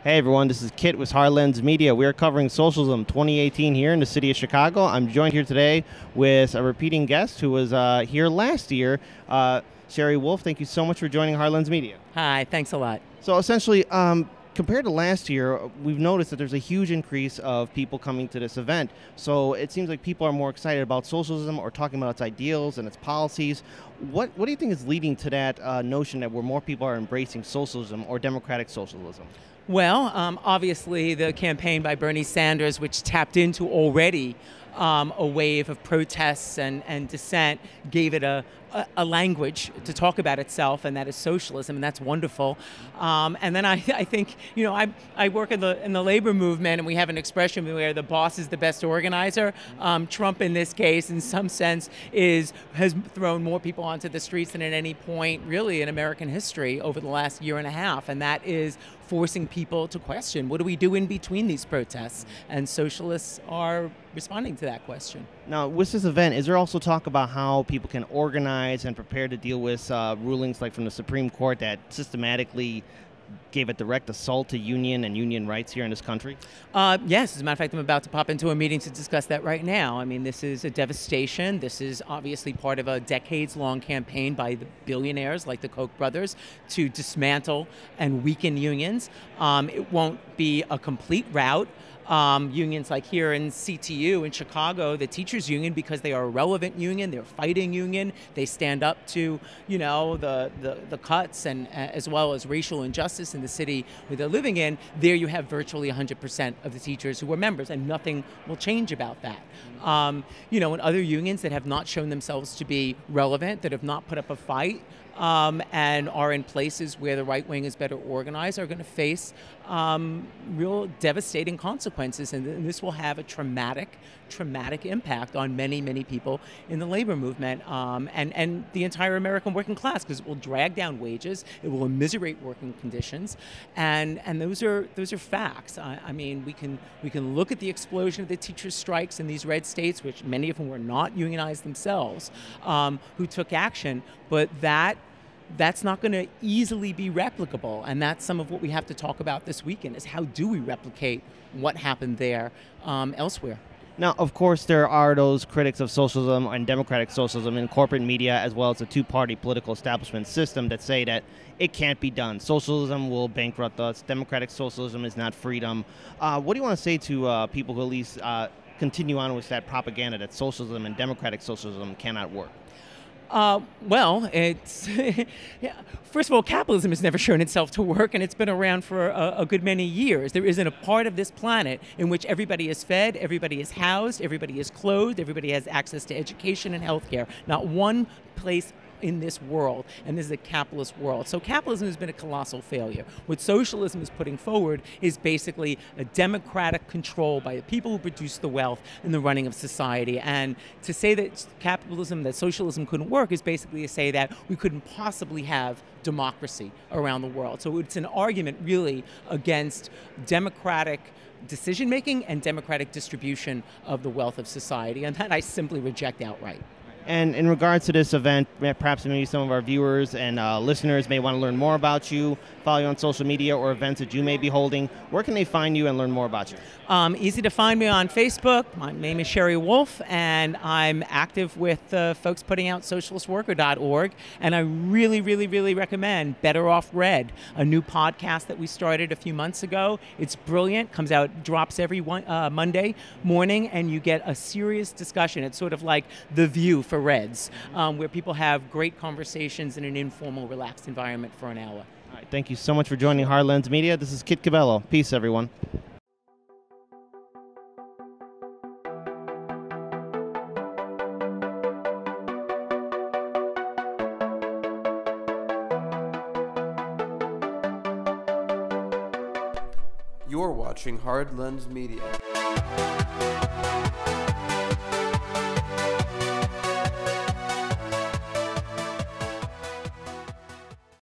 Hey everyone, this is Kit with Hardlens Media. We are covering Socialism 2018 here in the city of Chicago. I'm joined here today with a repeating guest who was here last year, Sherry Wolf. Thank you so much for joining Hardlens Media. Hi, thanks a lot. So essentially, compared to last year, we've noticed that there's a huge increase of people coming to this event. So it seems like people are more excited about socialism or talking about its ideals and its policies. What do you think is leading to that notion that more people are embracing socialism or democratic socialism? Well, obviously the campaign by Bernie Sanders, which tapped into already a wave of protests and dissent, gave it a language to talk about itself, and that is socialism, and that's wonderful. And then I think, I work in the labor movement, and we have an expression where the boss is the best organizer. Trump, in this case, in some sense, has thrown more people onto the streets than at any point, really, in American history over the last year and a half, and that is forcing people to question, what do we do in between these protests? And socialists are responding to that question. Now, with this event, is there also talk about how people can organize and prepare to deal with rulings like from the Supreme Court that systematically gave a direct assault to union and union rights here in this country? Yes, as a matter of fact, I'm about to pop into a meeting to discuss that right now. I mean, this is a devastation. This is obviously part of a decades-long campaign by the billionaires like the Koch brothers to dismantle and weaken unions. It won't be a complete rout. Unions like here in CTU in Chicago, the teachers union, because they are a relevant union, they're a fighting union, they stand up to, the cuts and as well as racial injustice in the city where they're living in. There you have virtually 100% of the teachers who are members, and nothing will change about that. In other unions that have not shown themselves to be relevant, that have not put up a fight, and are in places where the right wing is better organized, are going to face real devastating consequences, and this will have a traumatic impact on many, many people in the labor movement and the entire American working class, because it will drag down wages, it will immiserate working conditions, and those are facts. I mean, we can look at the explosion of the teachers' strikes in these red states, which many of whom were not unionized themselves, who took action, but that's not going to easily be replicable, and that's some of what we have to talk about this weekend, is how do we replicate what happened there elsewhere. Now, of course, there are those critics of socialism and democratic socialism in corporate media, as well as the two-party political establishment system, that say that it can't be done. Socialism will bankrupt us. Democratic socialism is not freedom. What do you want to say to people who at least continue on with that propaganda that socialism and democratic socialism cannot work? Well, it's first of all, capitalism has never shown itself to work, and it's been around for a good many years. There isn't a part of this planet in which everybody is fed, everybody is housed, everybody is clothed, everybody has access to education and healthcare. Not one place in this world, and this is a capitalist world. So capitalism has been a colossal failure. What socialism is putting forward is basically a democratic control by the people who produce the wealth and the running of society. And to say that that socialism couldn't work is basically to say that we couldn't possibly have democracy around the world. So it's an argument really against democratic decision-making and democratic distribution of the wealth of society, and that I simply reject outright. And in regards to this event, perhaps maybe some of our viewers and listeners may want to learn more about you, follow you on social media or events that you may be holding. Where can they find you and learn more about you? Easy to find me on Facebook. My name is Sherry Wolf, and I'm active with folks putting out socialistworker.org. And I really, really, really recommend Better Off Red, a new podcast that we started a few months ago. It's brilliant, drops every Monday morning, and you get a serious discussion. It's sort of like The View for Reds, where people have great conversations in an informal, relaxed environment for an hour. All right, thank you so much for joining Hardlens Media. This is Kit Cabello. Peace, everyone. You're watching Hardlens Media.